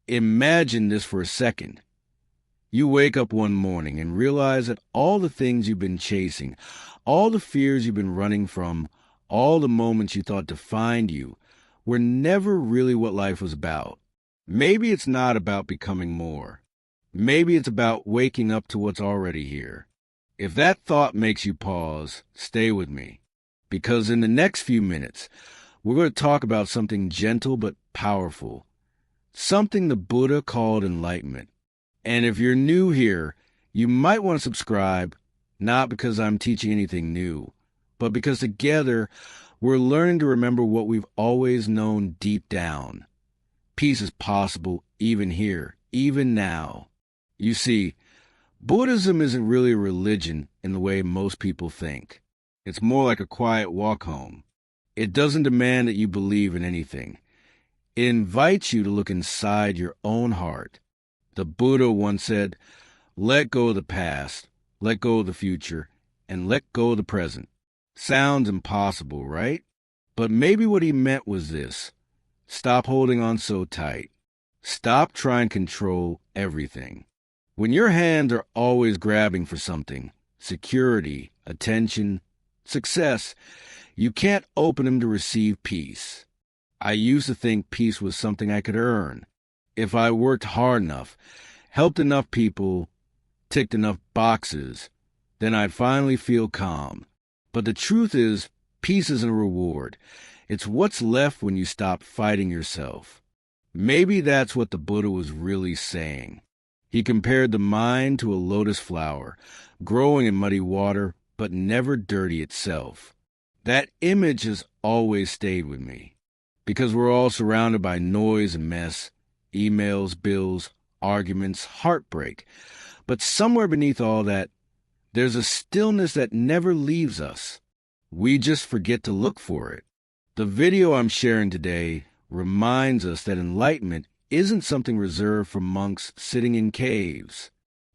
Imagine this for a second. You wake up one morning and realize that all the things you've been chasing, all the fears you've been running from, all the moments you thought defined you, were never really what life was about. Maybe it's not about becoming more. Maybe it's about waking up to what's already here. If that thought makes you pause, stay with me. Because in the next few minutes, we're going to talk about something gentle but powerful. Something the Buddha called enlightenment. And if you're new here, you might want to subscribe, not because I'm teaching anything new, but because together we're learning to remember what we've always known deep down. Peace is possible even here, even now. You see, Buddhism isn't really a religion in the way most people think. It's more like a quiet walk home. It doesn't demand that you believe in anything. It invites you to look inside your own heart. The Buddha once said, "Let go of the past, let go of the future, and let go of the present." Sounds impossible, right? But maybe what he meant was this: stop holding on so tight. Stop trying to control everything. When your hands are always grabbing for something, security, attention, success, you can't open them to receive peace. I used to think peace was something I could earn. If I worked hard enough, helped enough people, ticked enough boxes, then I'd finally feel calm. But the truth is, peace isn't a reward. It's what's left when you stop fighting yourself. Maybe that's what the Buddha was really saying. He compared the mind to a lotus flower, growing in muddy water, but never dirty itself. That image has always stayed with me, because we're all surrounded by noise and mess, emails, bills, arguments, heartbreak. But somewhere beneath all that, there's a stillness that never leaves us. We just forget to look for it. The video I'm sharing today reminds us that enlightenment isn't something reserved for monks sitting in caves.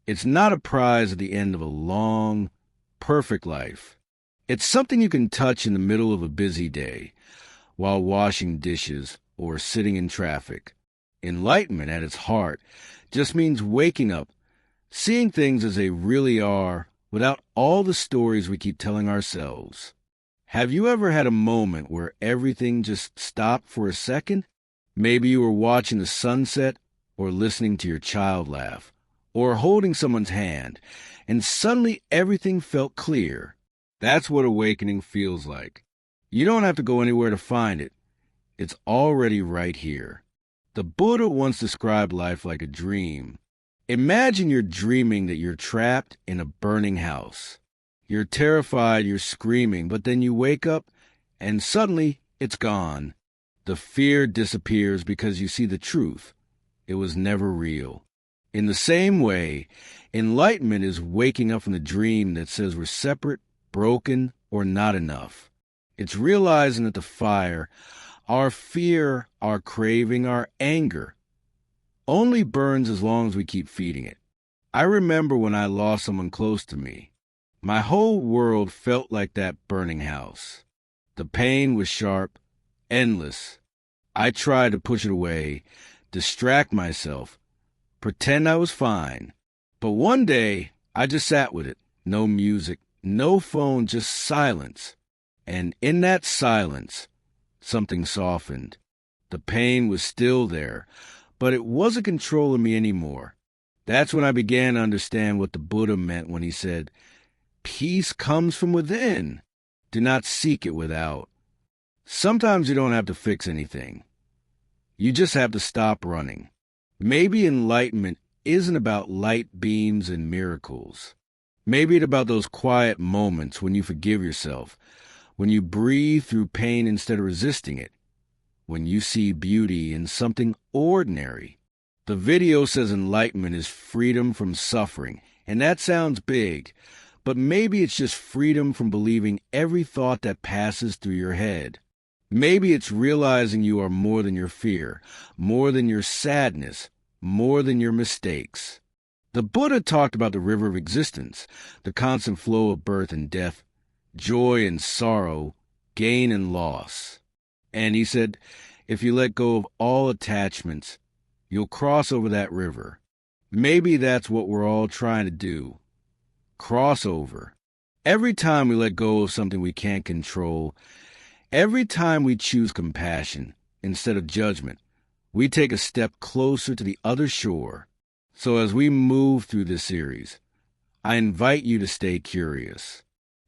It's not a prize at the end of a long, perfect life. It's something you can touch in the middle of a busy day, while washing dishes or sitting in traffic. Enlightenment at its heart just means waking up, seeing things as they really are without all the stories we keep telling ourselves. Have you ever had a moment where everything just stopped for a second? Maybe you were watching the sunset or listening to your child laugh or holding someone's hand, and suddenly everything felt clear. That's what awakening feels like. You don't have to go anywhere to find it. It's already right here. The Buddha once described life like a dream. Imagine you're dreaming that you're trapped in a burning house. You're terrified, you're screaming, but then you wake up and suddenly it's gone. The fear disappears because you see the truth. It was never real. In the same way, enlightenment is waking up from the dream that says we're separate, broken, or not enough. It's realizing that the fire, our fear, our craving, our anger, only burns as long as we keep feeding it. I remember when I lost someone close to me. My whole world felt like that burning house. The pain was sharp, endless. I tried to push it away, distract myself, pretend I was fine. But one day, I just sat with it. No music, no phone, just silence. And in that silence, something softened. The pain was still there, but it wasn't controlling me anymore. That's when I began to understand what the Buddha meant when he said, "Peace comes from within. Do not seek it without." Sometimes you don't have to fix anything. You just have to stop running. Maybe enlightenment isn't about light beams and miracles. Maybe it's about those quiet moments when you forgive yourself, when you breathe through pain instead of resisting it, when you see beauty in something ordinary. The video says enlightenment is freedom from suffering, and that sounds big, but maybe it's just freedom from believing every thought that passes through your head. Maybe it's realizing you are more than your fear, more than your sadness, more than your mistakes. The Buddha talked about the river of existence, the constant flow of birth and death, joy and sorrow, gain and loss. And he said, if you let go of all attachments, You'll cross over that river. Maybe that's what we're all trying to do. Cross over. Every time we let go of something we can't control, every time we choose compassion instead of judgment, we take a step closer to the other shore. So as we move through this series, I invite you to stay curious.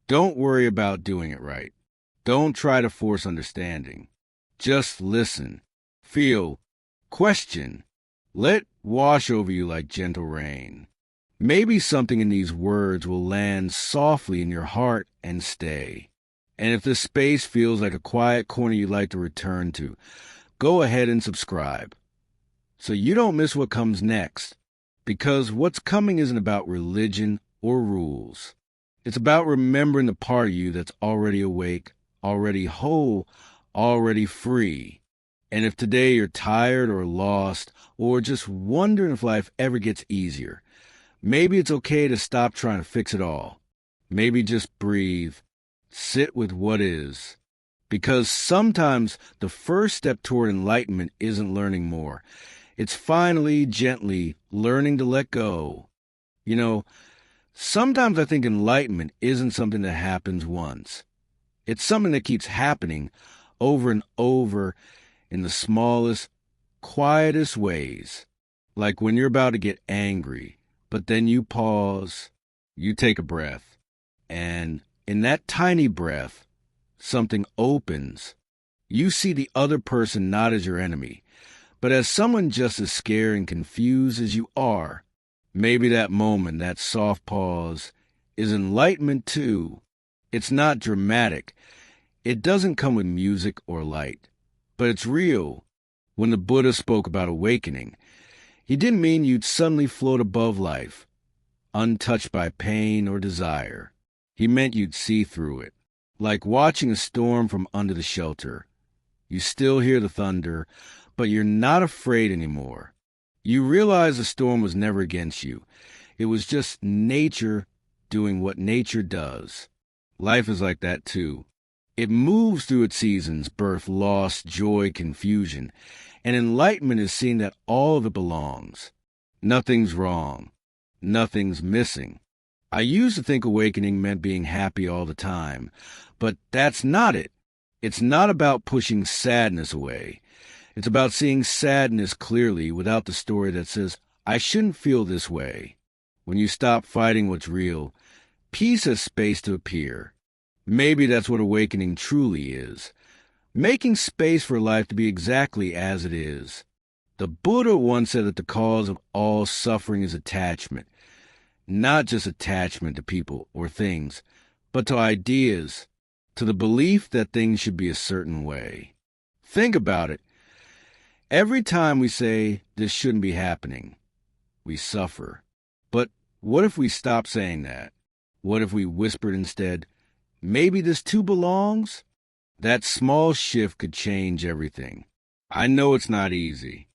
Don't worry about doing it right. Don't try to force understanding. Just listen, feel, question. Let it wash over you like gentle rain. Maybe something in these words will land softly in your heart and stay. And if this space feels like a quiet corner you'd like to return to, go ahead and subscribe so you don't miss what comes next. Because what's coming isn't about religion or rules. It's about remembering the part of you that's already awake, already whole, already free. And if today you're tired or lost or just wondering if life ever gets easier, maybe it's okay to stop trying to fix it all. Maybe just breathe, sit with what is. Because sometimes the first step toward enlightenment isn't learning more. It's finally, gently learning to let go. You know, sometimes I think enlightenment isn't something that happens once. It's something that keeps happening over and over in the smallest, quietest ways. Like when you're about to get angry, but then you pause, you take a breath, and in that tiny breath, something opens. You see the other person not as your enemy, but as someone just as scared and confused as you are. Maybe that moment, that soft pause, is enlightenment too. It's not dramatic. It doesn't come with music or light, but it's real. When the Buddha spoke about awakening, he didn't mean you'd suddenly float above life, untouched by pain or desire. He meant you'd see through it, like watching a storm from under the shelter. You still hear the thunder, but you're not afraid anymore. You realize the storm was never against you. It was just nature doing what nature does. Life is like that too. It moves through its seasons, birth, loss, joy, confusion. And enlightenment is seeing that all of it belongs. Nothing's wrong. Nothing's missing. I used to think awakening meant being happy all the time, but that's not it. It's not about pushing sadness away. It's about seeing sadness clearly without the story that says, I shouldn't feel this way. When you stop fighting what's real, peace has space to appear. Maybe that's what awakening truly is. Making space for life to be exactly as it is. The Buddha once said that the cause of all suffering is attachment. Not just attachment to people or things, but to ideas, to the belief that things should be a certain way. Think about it. Every time we say this shouldn't be happening, we suffer. But what if we stopped saying that? What if we whispered instead, maybe this too belongs? That small shift could change everything. I know it's not easy.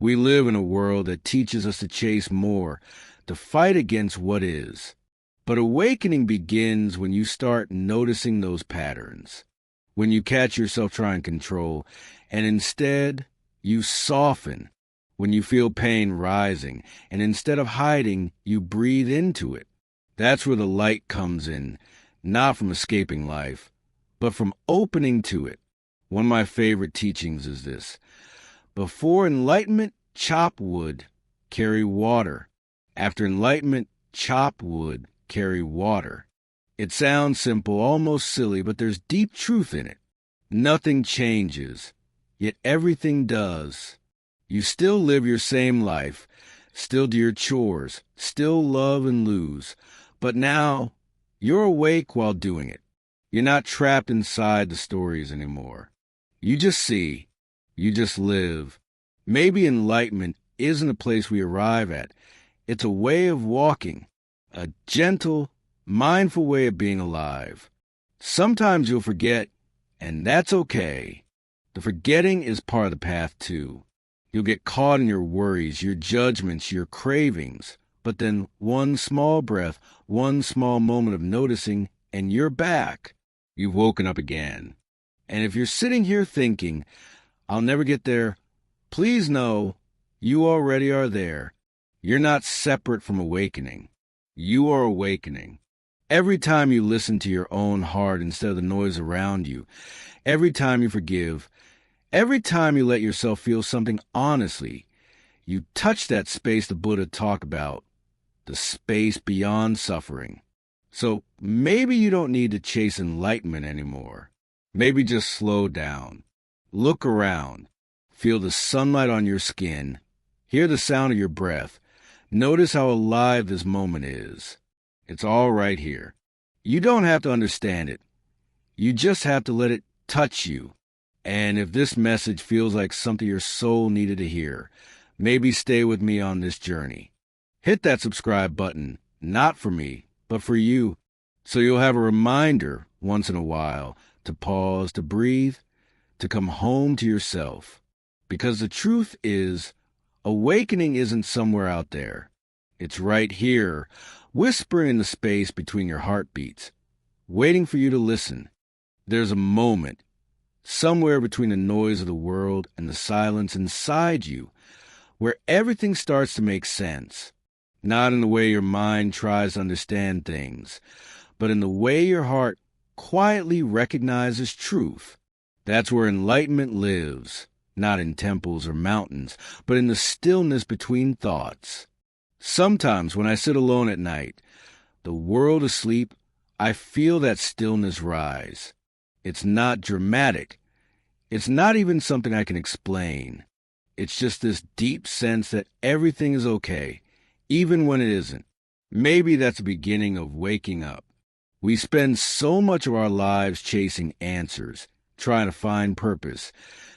We live in a world that teaches us to chase more, to fight against what is. But awakening begins when you start noticing those patterns, when you catch yourself trying to control, and instead you soften, when you feel pain rising, and instead of hiding, you breathe into it. That's where the light comes in, not from escaping life, but from opening to it. One of my favorite teachings is this. Before enlightenment, chop wood, carry water. After enlightenment, chop wood, carry water. It sounds simple, almost silly, but there's deep truth in it. Nothing changes, yet everything does. You still live your same life, still do your chores, still love and lose, but now you're awake while doing it. You're not trapped inside the stories anymore. You just see. You just live. Maybe enlightenment isn't a place we arrive at. It's a way of walking, a gentle, mindful way of being alive. Sometimes you'll forget, and that's okay. The forgetting is part of the path too. You'll get caught in your worries, your judgments, your cravings. But then one small breath, one small moment of noticing, and you're back. You've woken up again. And if you're sitting here thinking, I'll never get there, please know You already are there. You're not separate from awakening. You are awakening. Every time you listen to your own heart instead of the noise around you, every time you forgive, every time you let yourself feel something honestly, you touch that space the Buddha talked about, the space beyond suffering. So maybe you don't need to chase enlightenment anymore. Maybe just slow down. Look around. Feel the sunlight on your skin. Hear the sound of your breath. Notice how alive this moment is. It's all right here. You don't have to understand it. You just have to let it touch you. And if this message feels like something your soul needed to hear, maybe stay with me on this journey. Hit that subscribe button, not for me, but for you, so you'll have a reminder once in a while to pause, to breathe, to come home to yourself. Because the truth is, awakening isn't somewhere out there. It's right here, whispering in the space between your heartbeats, waiting for you to listen. There's a moment, somewhere between the noise of the world and the silence inside you, where everything starts to make sense. Not in the way your mind tries to understand things, but in the way your heart quietly recognizes truth. That's where enlightenment lives, not in temples or mountains, but in the stillness between thoughts. Sometimes when I sit alone at night, the world asleep, I feel that stillness rise. It's not dramatic. It's not even something I can explain. It's just this deep sense that everything is okay, even when it isn't. Maybe that's the beginning of waking up. We spend so much of our lives chasing answers, trying to find purpose,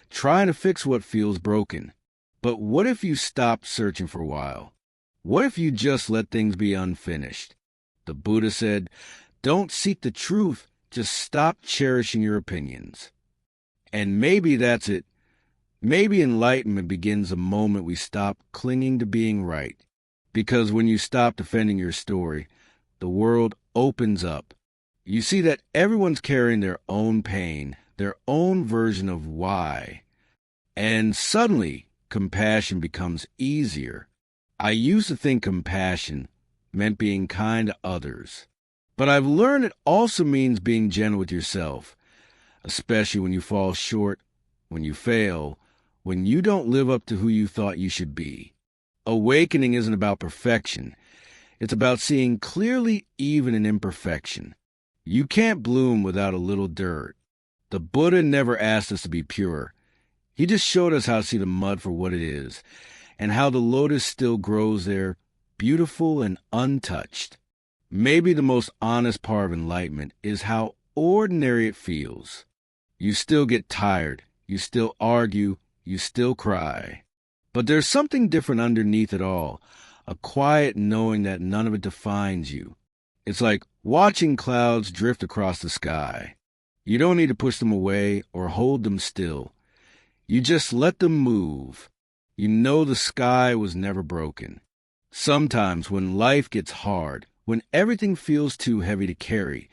trying to fix what feels broken. But what if you stopped searching for a while? What if you just let things be unfinished? The Buddha said, don't seek the truth, just stop cherishing your opinions. And maybe that's it. Maybe enlightenment begins the moment we stop clinging to being right. Because when you stop defending your story, the world opens up. You see that everyone's carrying their own pain, their own version of why. And suddenly, compassion becomes easier. I used to think compassion meant being kind to others. But I've learned it also means being gentle with yourself, especially when you fall short, when you fail, when you don't live up to who you thought you should be. Awakening isn't about perfection. It's about seeing clearly even in imperfection. You can't bloom without a little dirt. The Buddha never asked us to be pure. He just showed us how to see the mud for what it is, and how the lotus still grows there, beautiful and untouched. Maybe the most honest part of enlightenment is how ordinary it feels. You still get tired, you still argue, you still cry. But there's something different underneath it all, a quiet knowing that none of it defines you. It's like watching clouds drift across the sky. You don't need to push them away or hold them still. You just let them move. You know the sky was never broken. Sometimes when life gets hard, when everything feels too heavy to carry,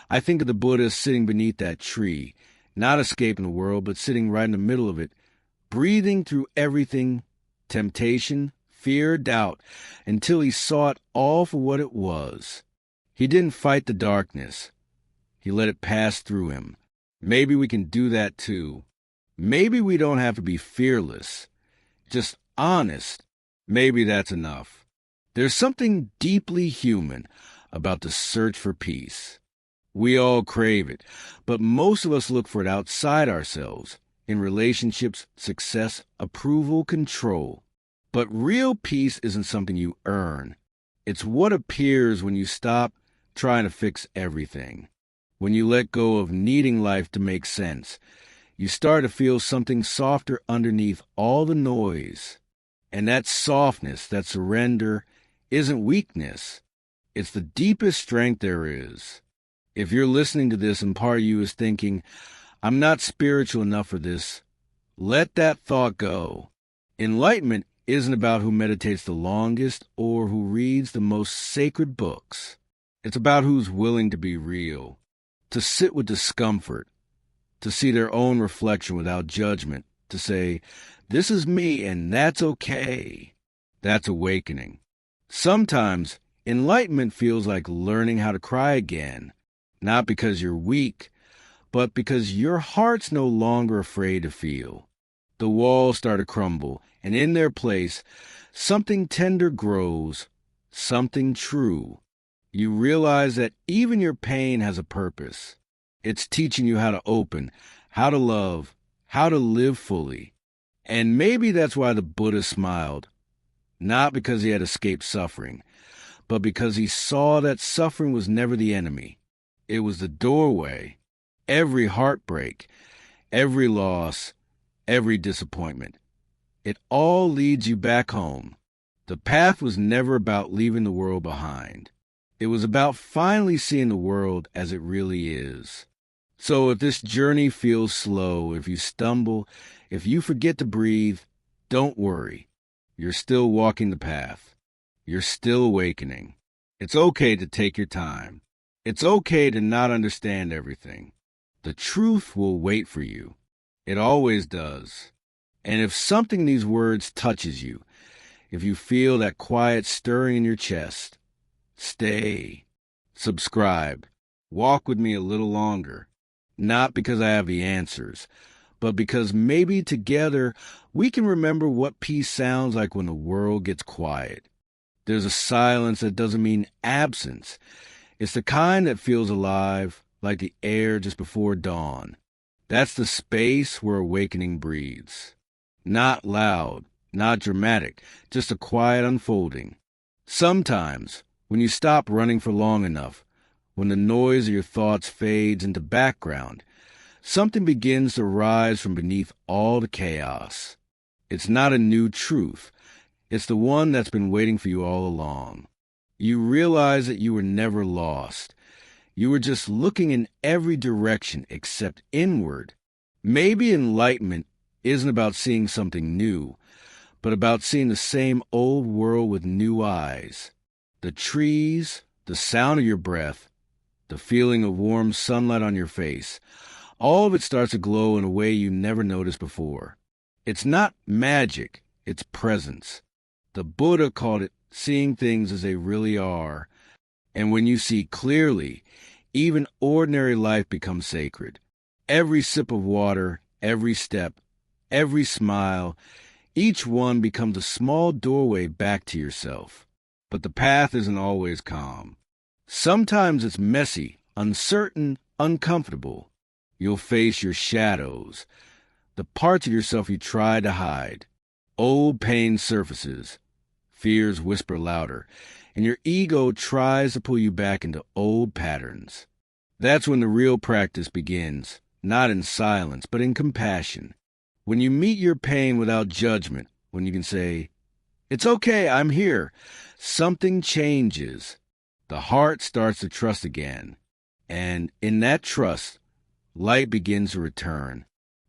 I think of the Buddha sitting beneath that tree, not escaping the world, but sitting right in the middle of it, breathing through everything, temptation, fear, doubt, until he saw it all for what it was. He didn't fight the darkness. He let it pass through him. Maybe we can do that too. Maybe we don't have to be fearless, just honest. Maybe that's enough. There's something deeply human about the search for peace. We all crave it, but most of us look for it outside ourselves, in relationships, success, approval, control. But real peace isn't something you earn. It's what appears when you stop trying to fix everything. When you let go of needing life to make sense, you start to feel something softer underneath all the noise. And that softness, that surrender, isn't weakness. It's the deepest strength there is. If you're listening to this and part of you is thinking, I'm not spiritual enough for this, let that thought go. Enlightenment isn't about who meditates the longest or who reads the most sacred books. It's about who's willing to be real, to sit with discomfort, to see their own reflection without judgment, to say, This is me, and that's okay. That's awakening. Sometimes enlightenment feels like learning how to cry again, not because you're weak, but because your heart's no longer afraid to feel. The walls start to crumble, and in their place, something tender grows, something true. You realize that even your pain has a purpose. It's teaching you how to open, how to love, how to live fully. And maybe that's why the Buddha smiled, not because he had escaped suffering, but because he saw that suffering was never the enemy. It was the doorway. Every heartbreak, every loss, every disappointment, it all leads you back home. The path was never about leaving the world behind. It was about finally seeing the world as it really is. So if this journey feels slow, if you stumble, if you forget to breathe, don't worry. You're still walking the path. You're still awakening. It's okay to take your time. It's okay to not understand everything. The truth will wait for you. It always does. And if something in these words touches you, if you feel that quiet stirring in your chest, stay. Subscribe. Walk with me a little longer. Not because I have the answers, but because maybe together we can remember what peace sounds like when the world gets quiet. There's a silence that doesn't mean absence. It's the kind that feels alive, like the air just before dawn. That's the space where awakening breathes. Not loud, not dramatic, just a quiet unfolding. Sometimes, when you stop running for long enough, when the noise of your thoughts fades into background, something begins to rise from beneath all the chaos. It's not a new truth. It's the one that's been waiting for you all along. You realize that you were never lost. You were just looking in every direction except inward. Maybe enlightenment isn't about seeing something new, but about seeing the same old world with new eyes. The trees, the sound of your breath, the feeling of warm sunlight on your face, all of it starts to glow in a way you never noticed before. It's not magic, it's presence. The Buddha called it seeing things as they really are. And when you see clearly, even ordinary life becomes sacred. Every sip of water, every step, every smile, each one becomes a small doorway back to yourself. But the path isn't always calm. Sometimes it's messy, uncertain, uncomfortable. You'll face your shadows, the parts of yourself you try to hide. Old pain surfaces, fears whisper louder, and your ego tries to pull you back into old patterns. That's when the real practice begins, not in silence, but in compassion. When you meet your pain without judgment, when you can say, "It's okay, I'm here," something changes. The heart starts to trust again. And in that trust, light begins to return.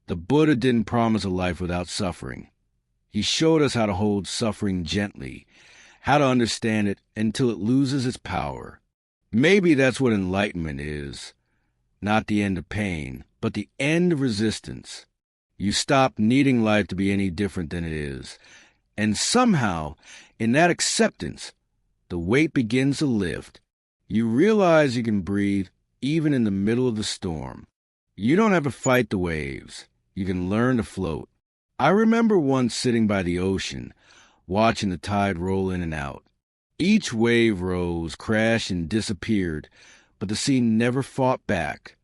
The Buddha didn't promise a life without suffering. He showed us how to hold suffering gently, how to understand it until it loses its power. Maybe that's what enlightenment is. Not the end of pain, but the end of resistance. You stop needing life to be any different than it is. And somehow, in that acceptance, the weight begins to lift. You realize you can breathe even in the middle of the storm. You don't have to fight the waves. You can learn to float. I remember once sitting by the ocean, watching the tide roll in and out. Each wave rose, crashed, and disappeared, but the sea never fought back.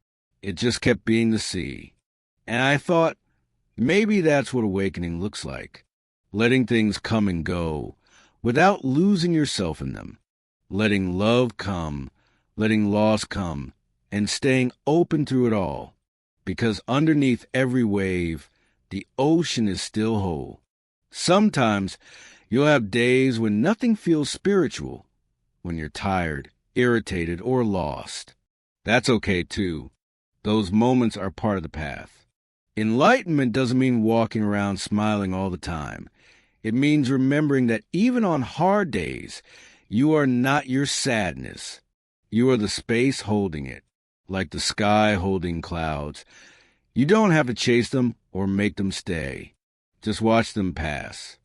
It just kept being the sea. And I thought, maybe that's what awakening looks like. Letting things come and go, without losing yourself in them. Letting love come, letting loss come, and staying open through it all. Because underneath every wave, the ocean is still whole. Sometimes you'll have days when nothing feels spiritual, when you're tired, irritated, or lost. That's okay too. Those moments are part of the path. Enlightenment doesn't mean walking around smiling all the time. It means remembering that even on hard days, you are not your sadness. You are the space holding it, like the sky holding clouds. You don't have to chase them or make them stay. Just watch them pass.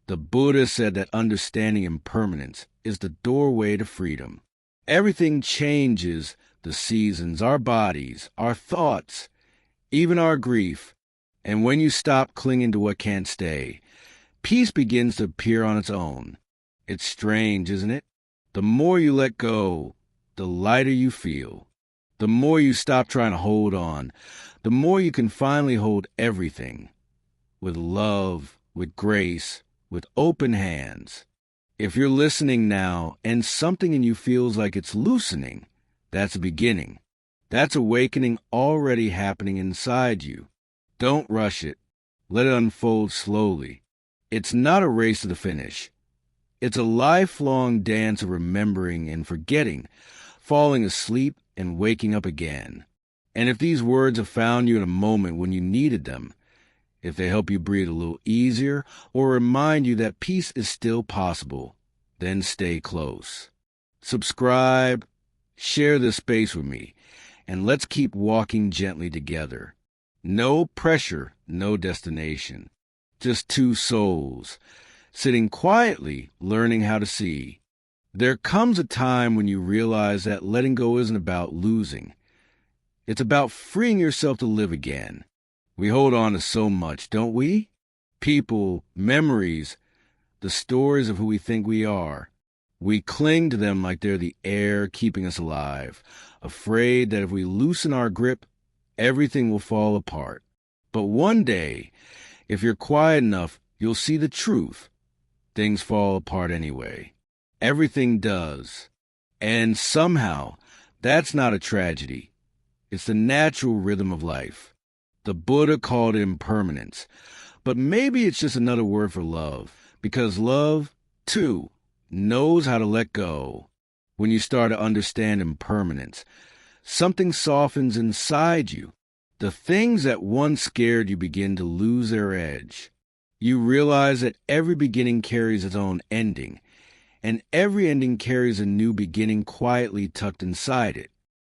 The Buddha said that understanding impermanence is the doorway to freedom. Everything changes: the seasons, our bodies, our thoughts, even our grief. And when you stop clinging to what can't stay, peace begins to appear on its own. It's strange, isn't it? The more you let go, the lighter you feel. The more you stop trying to hold on, the more you can finally hold everything. With love, with grace, with open hands. If you're listening now and something in you feels like it's loosening, that's a beginning. That's awakening already happening inside you. Don't rush it. Let it unfold slowly. It's not a race to the finish. It's a lifelong dance of remembering and forgetting, falling asleep and waking up again. And if these words have found you in a moment when you needed them, if they help you breathe a little easier or remind you that peace is still possible, then stay close. Subscribe, share this space with me, and let's keep walking gently together. No pressure, no destination. Just two souls, sitting quietly, learning how to see. There comes a time when you realize that letting go isn't about losing. It's about freeing yourself to live again. We hold on to so much, don't we? People, memories, the stories of who we think we are. We cling to them like they're the air keeping us alive, afraid that if we loosen our grip, everything will fall apart. But one day, if you're quiet enough, you'll see the truth. Things fall apart anyway. Everything does. And somehow, that's not a tragedy. It's the natural rhythm of life. The Buddha called it impermanence. But maybe it's just another word for love, because love, too, knows how to let go. When you start to understand impermanence, something softens inside you. The things that once scared you begin to lose their edge. You realize that every beginning carries its own ending, and every ending carries a new beginning quietly tucked inside it.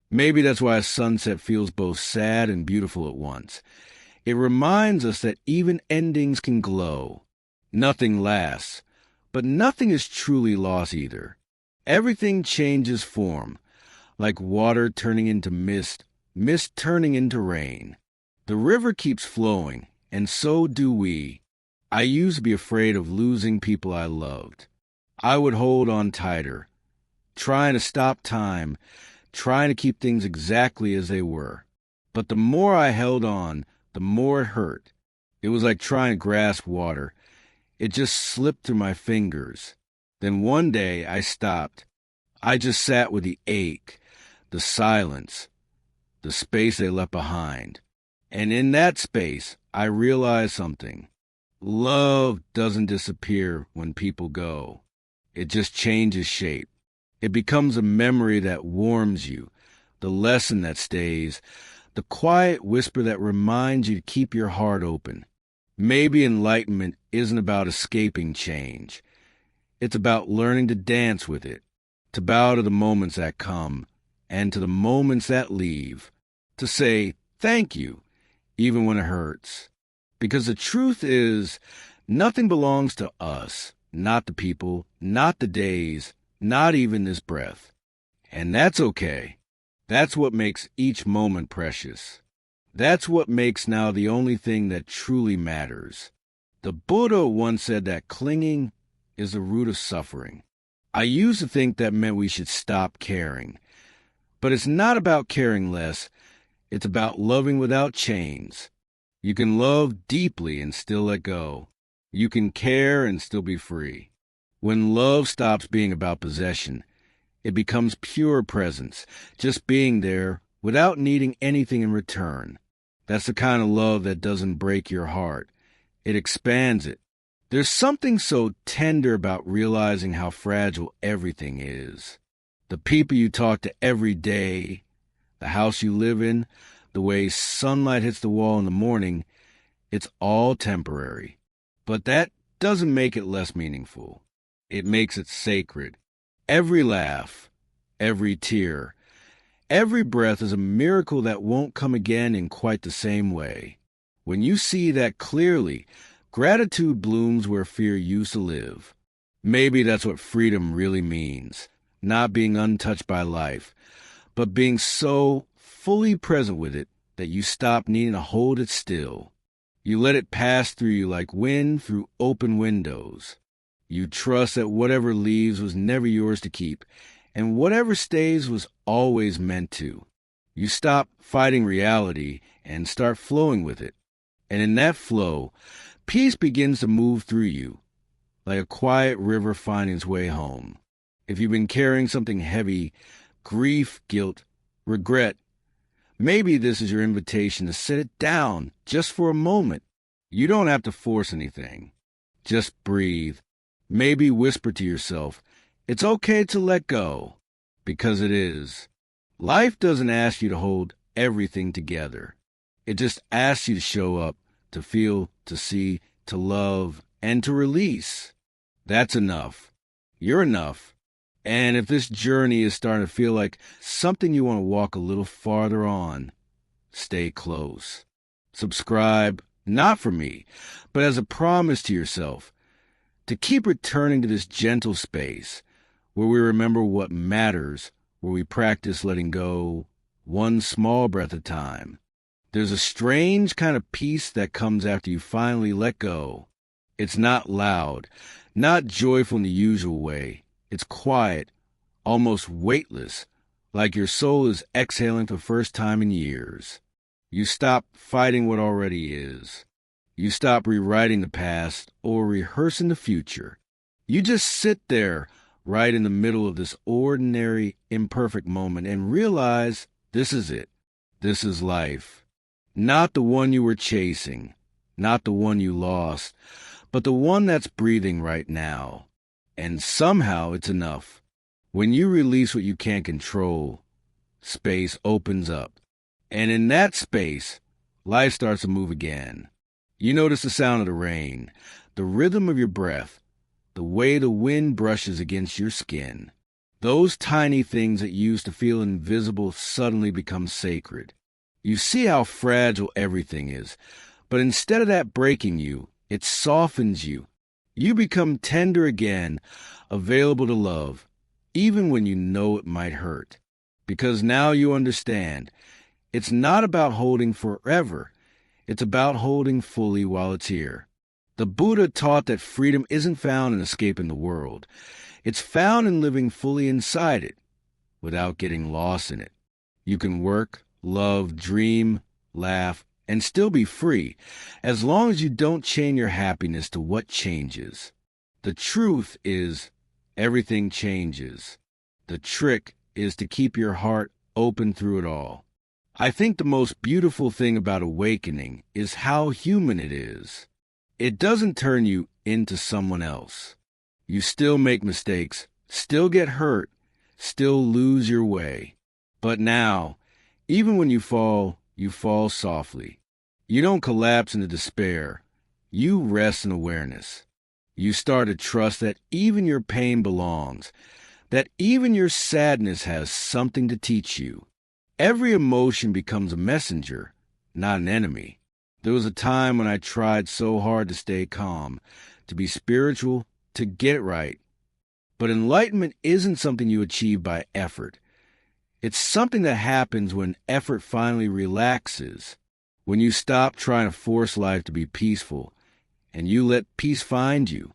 Maybe that's why a sunset feels both sad and beautiful at once. It reminds us that even endings can glow. Nothing lasts, but nothing is truly lost either. Everything changes form, like water turning into mist, mist turning into rain. The river keeps flowing, and so do we. I used to be afraid of losing people I loved. I would hold on tighter, trying to stop time, trying to keep things exactly as they were. But the more I held on, the more it hurt. It was like trying to grasp water. It just slipped through my fingers. Then one day I stopped. I just sat with the ache, the silence, the space they left behind. And in that space, I realized something. Love doesn't disappear when people go. It just changes shape. It becomes a memory that warms you, the lesson that stays, the quiet whisper that reminds you to keep your heart open. Maybe enlightenment isn't about escaping change. It's about learning to dance with it, to bow to the moments that come, and to the moments that leave, to say thank you, even when it hurts. Because the truth is, nothing belongs to us, not the people, not the days, not even this breath. And that's okay. That's what makes each moment precious. That's what makes now the only thing that truly matters. The Buddha once said that clinging is the root of suffering. I used to think that meant we should stop caring. But it's not about caring less. It's about loving without chains. You can love deeply and still let go. You can care and still be free. When love stops being about possession, it becomes pure presence, just being there without needing anything in return. That's the kind of love that doesn't break your heart. It expands it. There's something so tender about realizing how fragile everything is. The people you talk to every day, the house you live in, the way sunlight hits the wall in the morning, it's all temporary. But that doesn't make it less meaningful. It makes it sacred. Every laugh, every tear, every breath is a miracle that won't come again in quite the same way. When you see that clearly, Gratitude blooms where fear used to live. Maybe that's what freedom really means. Not being untouched by life, but being so fully present with it that you stop needing to hold it still. You let it pass through you like wind through open windows. You trust that whatever leaves was never yours to keep, and whatever stays was always meant to. You stop fighting reality and start flowing with it. And in that flow, peace begins to move through you, like a quiet river finding its way home. If you've been carrying something heavy, grief, guilt, regret, maybe this is your invitation to set it down just for a moment. You don't have to force anything. Just breathe. Maybe whisper to yourself, it's okay to let go, because it is. Life doesn't ask you to hold everything together. It just asks you to show up, to feel, to see, to love, and to release. That's enough. You're enough. And if this journey is starting to feel like something you want to walk a little farther on, stay close. Subscribe, not for me, but as a promise to yourself, to keep returning to this gentle space where we remember what matters, where we practice letting go one small breath at a time. There's a strange kind of peace that comes after you finally let go. It's not loud, not joyful in the usual way. It's quiet, almost weightless, like your soul is exhaling for the first time in years. You stop fighting what already is. You stop rewriting the past or rehearsing the future. You just sit there right in the middle of this ordinary, imperfect moment and realize this is it. This is life. Not the one you were chasing, not the one you lost, but the one that's breathing right now. And somehow it's enough. When you release what you can't control, space opens up. And in that space, life starts to move again. You notice the sound of the rain, the rhythm of your breath, the way the wind brushes against your skin. Those tiny things that used to feel invisible suddenly become sacred. You see how fragile everything is, but instead of that breaking you, it softens you. You become tender again, available to love, even when you know it might hurt. Because now you understand, it's not about holding forever. It's about holding fully while it's here. The Buddha taught that freedom isn't found in escaping the world. It's found in living fully inside it, without getting lost in it. You can work, love, dream, laugh, and still be free, as long as you don't chain your happiness to what changes. The truth is, everything changes. The trick is to keep your heart open through it all. I think the most beautiful thing about awakening is how human it is. It doesn't turn you into someone else. You still make mistakes, still get hurt, still lose your way. But now, even when you fall softly. You don't collapse into despair. You rest in awareness. You start to trust that even your pain belongs, that even your sadness has something to teach you. Every emotion becomes a messenger, not an enemy. There was a time when I tried so hard to stay calm, to be spiritual, to get it right. But enlightenment isn't something you achieve by effort. It's something that happens when effort finally relaxes, when you stop trying to force life to be peaceful, and you let peace find you,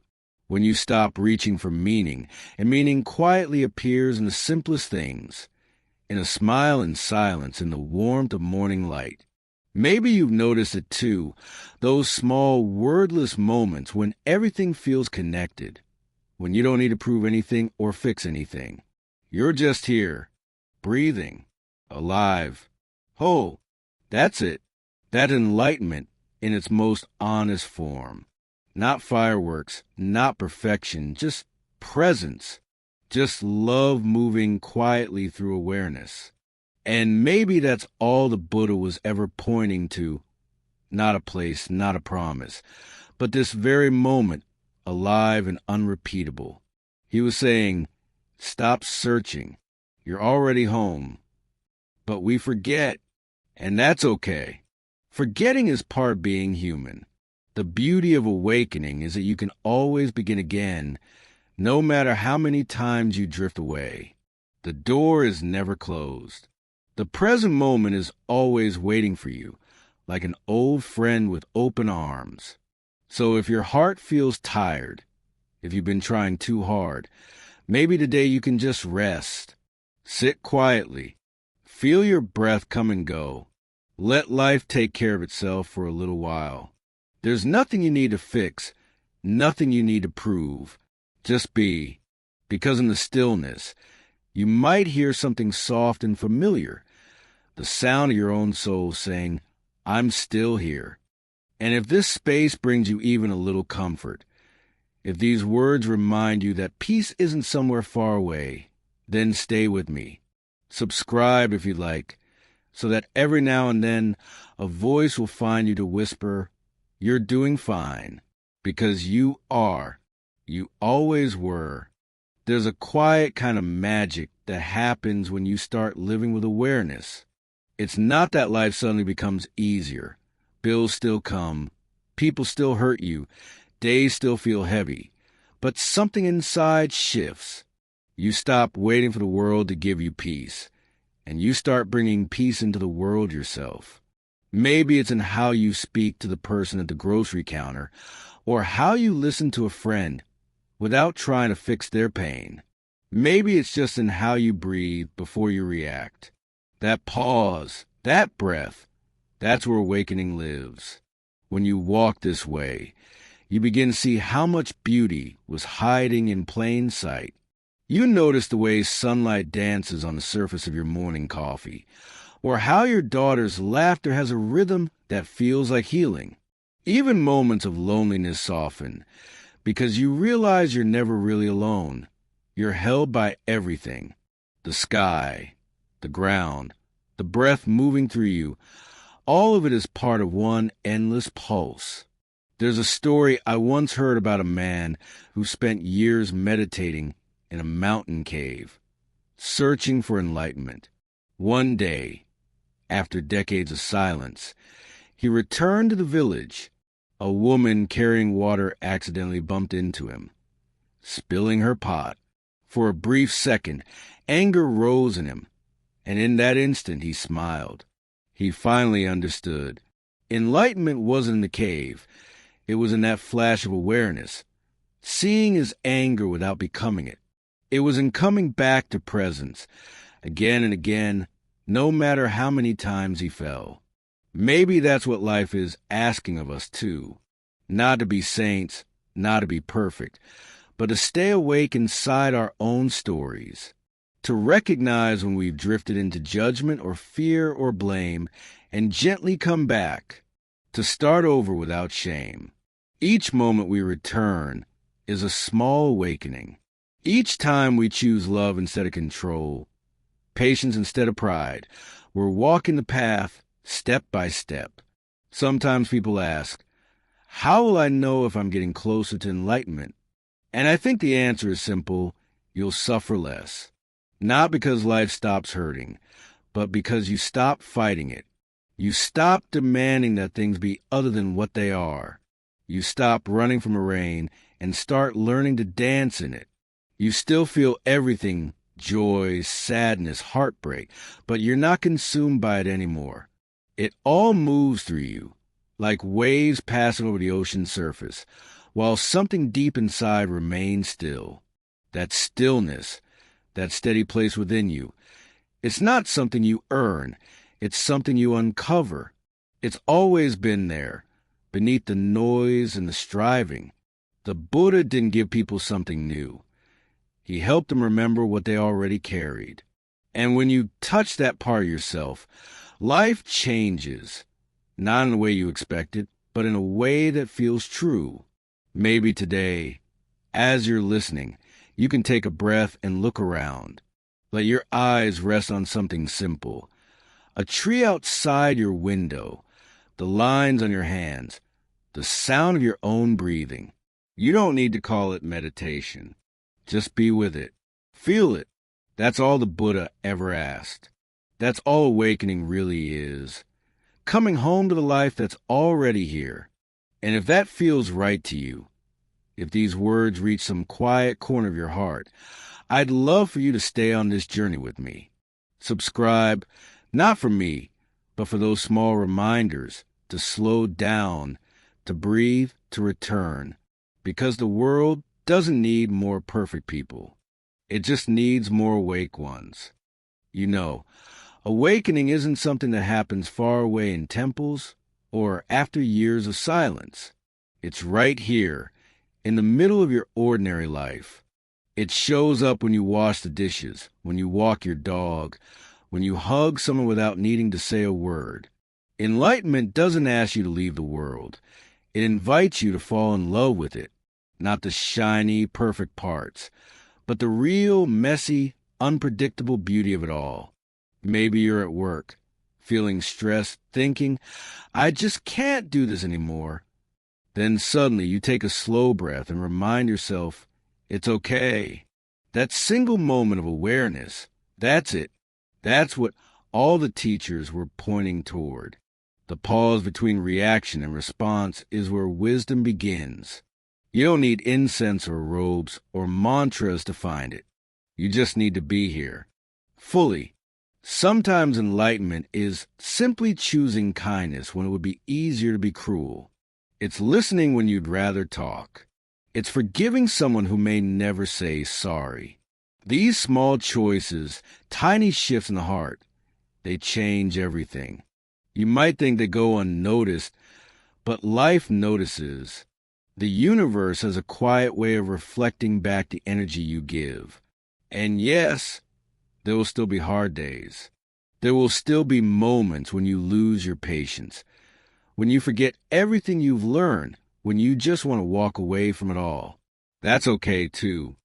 when you stop reaching for meaning, and meaning quietly appears in the simplest things, in a smile in silence, in the warmth of morning light. Maybe you've noticed it too, those small wordless moments when everything feels connected, when you don't need to prove anything or fix anything. You're just here, breathing, alive, whole. That's it. That enlightenment in its most honest form. Not fireworks, not perfection, just presence. Just love moving quietly through awareness. And maybe that's all the Buddha was ever pointing to. Not a place, not a promise, but this very moment, alive and unrepeatable. He was saying, stop searching. You're already home. But we forget, and that's okay. Forgetting is part being human. The beauty of awakening is that you can always begin again, no matter how many times you drift away. The door is never closed. The present moment is always waiting for you, like an old friend with open arms. So if your heart feels tired, if you've been trying too hard, maybe today you can just rest. Sit quietly. Feel your breath come and go. Let life take care of itself for a little while. There's nothing you need to fix, nothing you need to prove. Just be. Because in the stillness, you might hear something soft and familiar, the sound of your own soul saying, "I'm still here." And if this space brings you even a little comfort, if these words remind you that peace isn't somewhere far away, then stay with me. Subscribe if you like, so that every now and then a voice will find you to whisper, "You're doing fine," because you are. You always were. There's a quiet kind of magic that happens when you start living with awareness. It's not that life suddenly becomes easier. Bills still come. People still hurt you. Days still feel heavy. But something inside shifts. You stop waiting for the world to give you peace, and you start bringing peace into the world yourself. Maybe it's in how you speak to the person at the grocery counter, or how you listen to a friend without trying to fix their pain. Maybe it's just in how you breathe before you react. That pause, that breath, that's where awakening lives. When you walk this way, you begin to see how much beauty was hiding in plain sight. You notice the way sunlight dances on the surface of your morning coffee, or how your daughter's laughter has a rhythm that feels like healing. Even moments of loneliness soften, because you realize you're never really alone. You're held by everything. The sky, the ground, the breath moving through you. All of it is part of one endless pulse. There's a story I once heard about a man who spent years meditating in a mountain cave, searching for enlightenment. One day, after decades of silence, he returned to the village. A woman carrying water accidentally bumped into him, spilling her pot. For a brief second, anger rose in him, and in that instant he smiled. He finally understood. Enlightenment wasn't in the cave. It was in that flash of awareness, seeing his anger without becoming it. It was in coming back to presence, again and again, no matter how many times he fell. Maybe that's what life is asking of us, too. Not to be saints, not to be perfect, but to stay awake inside our own stories. To recognize when we've drifted into judgment or fear or blame, and gently come back. To start over without shame. Each moment we return is a small awakening. Each time we choose love instead of control, patience instead of pride, we're walking the path step by step. Sometimes people ask, how will I know if I'm getting closer to enlightenment? And I think the answer is simple: you'll suffer less. Not because life stops hurting, but because you stop fighting it. You stop demanding that things be other than what they are. You stop running from the rain and start learning to dance in it. You still feel everything: joy, sadness, heartbreak, but you're not consumed by it anymore. It all moves through you, like waves passing over the ocean's surface, while something deep inside remains still. That stillness, that steady place within you, it's not something you earn, it's something you uncover. It's always been there, beneath the noise and the striving. The Buddha didn't give people something new. He helped them remember what they already carried. And when you touch that part of yourself, life changes. Not in the way you expected, but in a way that feels true. Maybe today, as you're listening, you can take a breath and look around. Let your eyes rest on something simple. A tree outside your window, the lines on your hands, the sound of your own breathing. You don't need to call it meditation. Just be with it. Feel it. That's all the Buddha ever asked. That's all awakening really is. Coming home to the life that's already here. And if that feels right to you, if these words reach some quiet corner of your heart, I'd love for you to stay on this journey with me. Subscribe, not for me, but for those small reminders to slow down, to breathe, to return, because the world doesn't need more perfect people. It just needs more awake ones. You know, awakening isn't something that happens far away in temples or after years of silence. It's right here, in the middle of your ordinary life. It shows up when you wash the dishes, when you walk your dog, when you hug someone without needing to say a word. Enlightenment doesn't ask you to leave the world. It invites you to fall in love with it, not the shiny, perfect parts, but the real, messy, unpredictable beauty of it all. Maybe you're at work, feeling stressed, thinking, I just can't do this anymore. Then suddenly you take a slow breath and remind yourself, it's okay. That single moment of awareness, that's it. That's what all the teachers were pointing toward. The pause between reaction and response is where wisdom begins. You don't need incense or robes or mantras to find it. You just need to be here, fully. Sometimes enlightenment is simply choosing kindness when it would be easier to be cruel. It's listening when you'd rather talk. It's forgiving someone who may never say sorry. These small choices, tiny shifts in the heart, they change everything. You might think they go unnoticed, but life notices. The universe has a quiet way of reflecting back the energy you give. And yes, there will still be hard days. There will still be moments when you lose your patience, when you forget everything you've learned, when you just want to walk away from it all. That's okay, too,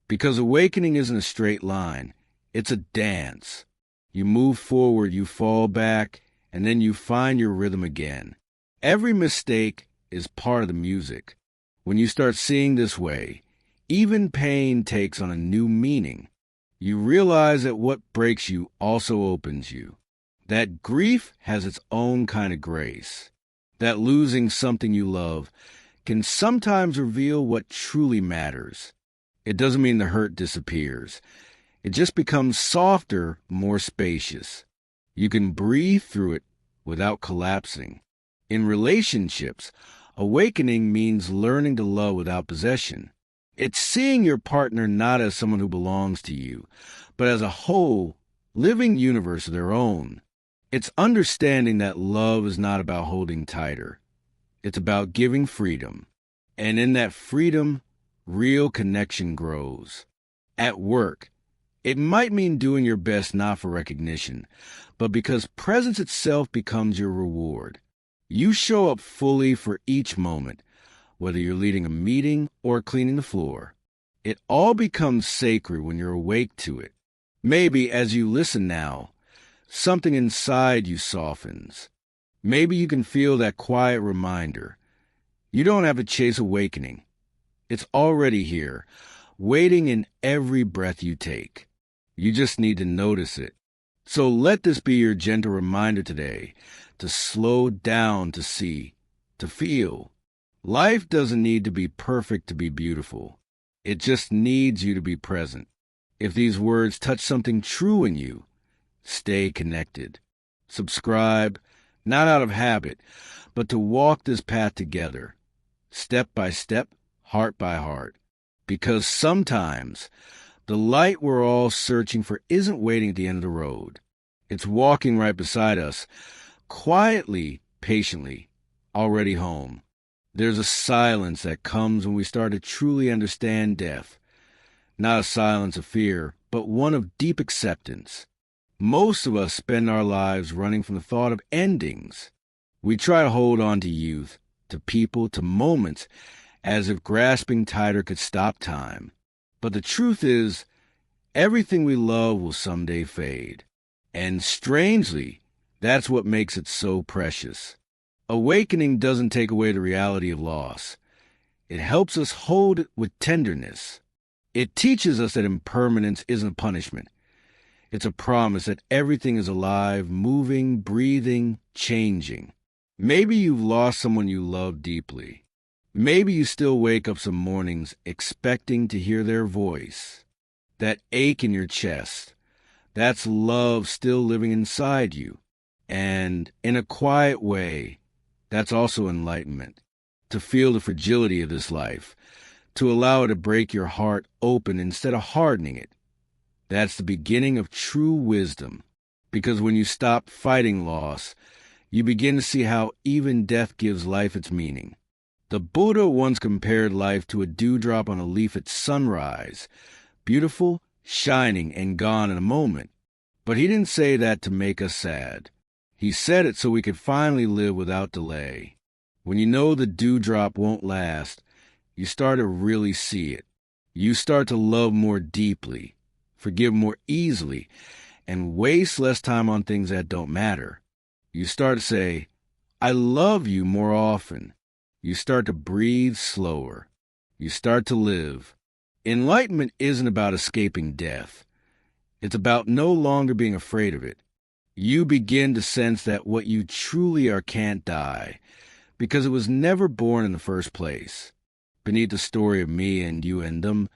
because awakening isn't a straight line. It's a dance. You move forward, you fall back, and then you find your rhythm again. Every mistake is part of the music. When you start seeing this way, even pain takes on a new meaning. You realize that what breaks you also opens you. That grief has its own kind of grace. That losing something you love can sometimes reveal what truly matters. It doesn't mean the hurt disappears. It just becomes softer, more spacious. You can breathe through it without collapsing. In relationships, awakening means learning to love without possession. It's seeing your partner not as someone who belongs to you, but as a whole, living universe of their own. It's understanding that love is not about holding tighter. It's about giving freedom. And in that freedom, real connection grows. At work, it might mean doing your best not for recognition, but because presence itself becomes your reward. You show up fully for each moment, whether you're leading a meeting or cleaning the floor. It all becomes sacred when you're awake to it. Maybe as you listen now, something inside you softens. Maybe you can feel that quiet reminder. You don't have to chase awakening. It's already here, waiting in every breath you take. You just need to notice it. So let this be your gentle reminder today to slow down, to see, to feel. Life doesn't need to be perfect to be beautiful. It just needs you to be present. If these words touch something true in you, stay connected. Subscribe, not out of habit, but to walk this path together, step by step, heart by heart. Because sometimes the light we're all searching for isn't waiting at the end of the road. It's walking right beside us, quietly, patiently, already home. There's a silence that comes when we start to truly understand death. Not a silence of fear, but one of deep acceptance. Most of us spend our lives running from the thought of endings. We try to hold on to youth, to people, to moments, as if grasping tighter could stop time. But the truth is, everything we love will someday fade. And strangely, that's what makes it so precious. Awakening doesn't take away the reality of loss. It helps us hold it with tenderness. It teaches us that impermanence isn't a punishment. It's a promise that everything is alive, moving, breathing, changing. Maybe you've lost someone you love deeply. Maybe you still wake up some mornings expecting to hear their voice. That ache in your chest, that's love still living inside you. And in a quiet way, that's also enlightenment. To feel the fragility of this life, to allow it to break your heart open instead of hardening it. That's the beginning of true wisdom, because when you stop fighting loss, you begin to see how even death gives life its meaning. The Buddha once compared life to a dewdrop on a leaf at sunrise, beautiful, shining, and gone in a moment. But he didn't say that to make us sad. He said it so we could finally live without delay. When you know the dewdrop won't last, you start to really see it. You start to love more deeply, forgive more easily, and waste less time on things that don't matter. You start to say, I love you more often. You start to breathe slower. You start to live. Enlightenment isn't about escaping death. It's about no longer being afraid of it. You begin to sense that what you truly are can't die, because it was never born in the first place. Beneath the story of me and you and them,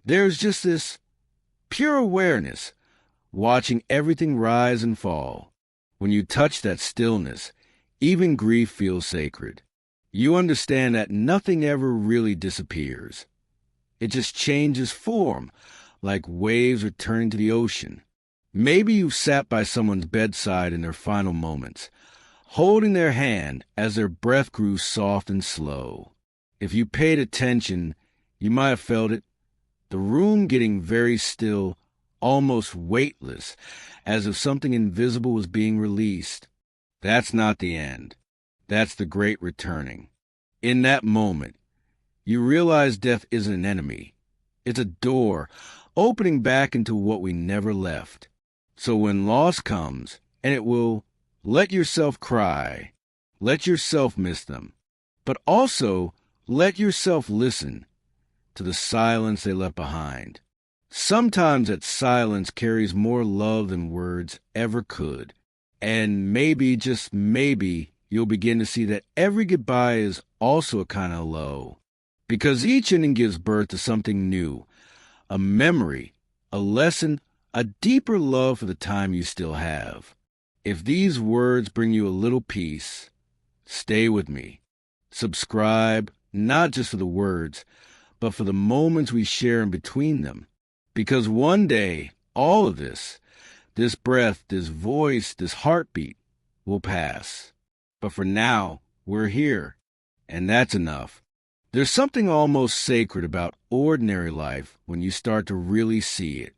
there's just this pure awareness, watching everything rise and fall. When you touch that stillness, even grief feels sacred. You understand that nothing ever really disappears. It just changes form, like waves returning to the ocean. Maybe you've sat by someone's bedside in their final moments, holding their hand as their breath grew soft and slow. If you paid attention, you might have felt it, the room getting very still, almost weightless, as if something invisible was being released. That's not the end. That's the great returning. In that moment, you realize death isn't an enemy. It's a door opening back into what we never left. So when loss comes, and it will, let yourself cry. Let yourself miss them. But also, let yourself listen to the silence they left behind. Sometimes that silence carries more love than words ever could. And maybe, just maybe, you'll begin to see that every goodbye is also a kind of hello. Because each ending gives birth to something new, a memory, a lesson, a deeper love for the time you still have. If these words bring you a little peace, stay with me. Subscribe, not just for the words, but for the moments we share in between them. Because one day, all of this breath, this voice, this heartbeat, will pass. But for now, we're here, and that's enough. There's something almost sacred about ordinary life when you start to really see it.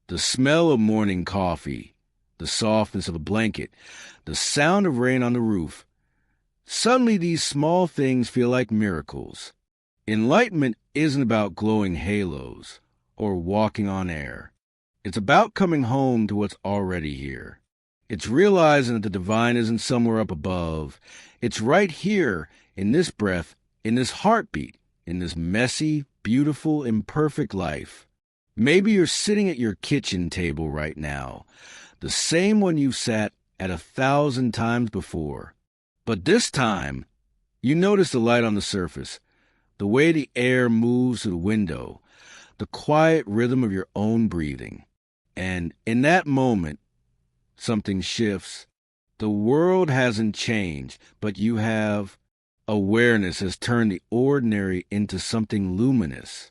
The smell of morning coffee, the softness of a blanket, the sound of rain on the roof. Suddenly these small things feel like miracles. Enlightenment isn't about glowing halos or walking on air. It's about coming home to what's already here. It's realizing that the divine isn't somewhere up above. It's right here, in this breath, in this heartbeat, in this messy, beautiful, imperfect life. Maybe you're sitting at your kitchen table right now, the same one you've sat at 1,000 times before. But this time, you notice the light on the surface, the way the air moves through the window, the quiet rhythm of your own breathing. And in that moment, something shifts. The world hasn't changed, but you have. Awareness has turned the ordinary into something luminous.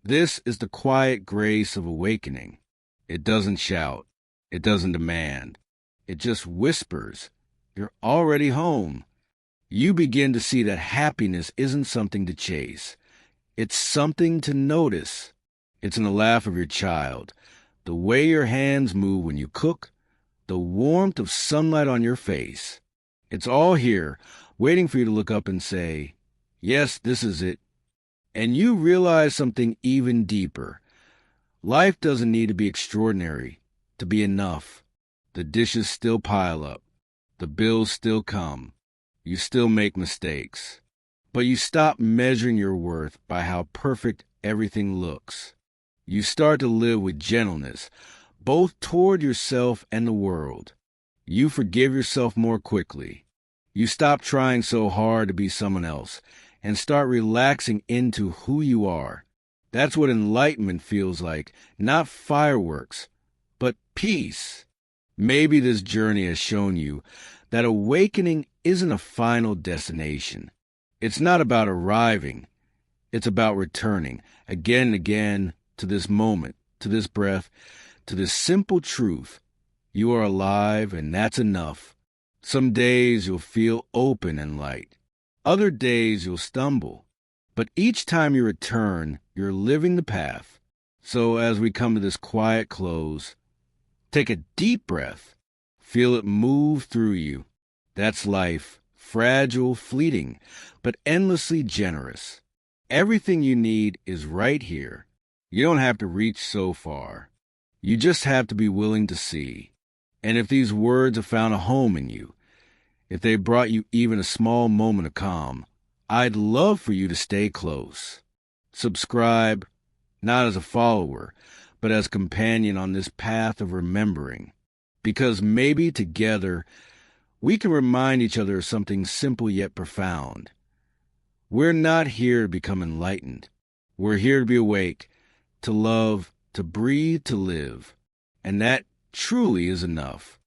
This is the quiet grace of awakening. It doesn't shout. It doesn't demand. It just whispers. You're already home. You begin to see that happiness isn't something to chase. It's something to notice. It's in the laugh of your child, the way your hands move when you cook, the warmth of sunlight on your face. It's all here, waiting for you to look up and say, yes, this is it. And you realize something even deeper. Life doesn't need to be extraordinary to be enough. The dishes still pile up. The bills still come. You still make mistakes. But you stop measuring your worth by how perfect everything looks. You start to live with gentleness, both toward yourself and the world. You forgive yourself more quickly. You stop trying so hard to be someone else and start relaxing into who you are. That's what enlightenment feels like, not fireworks, but peace. Maybe this journey has shown you that awakening isn't a final destination. It's not about arriving. It's about returning again and again to this moment, to this breath, to this simple truth. You are alive, and that's enough. Some days you'll feel open and light. Other days you'll stumble. But each time you return, you're living the path. So as we come to this quiet close, take a deep breath. Feel it move through you. That's life, fragile, fleeting, but endlessly generous. Everything you need is right here. You don't have to reach so far. You just have to be willing to see. And if these words have found a home in you, if they brought you even a small moment of calm, I'd love for you to stay close. Subscribe, not as a follower, but as a companion on this path of remembering. Because maybe together we can remind each other of something simple yet profound. We're not here to become enlightened. We're here to be awake, to love, to breathe, to live. And that truly is enough.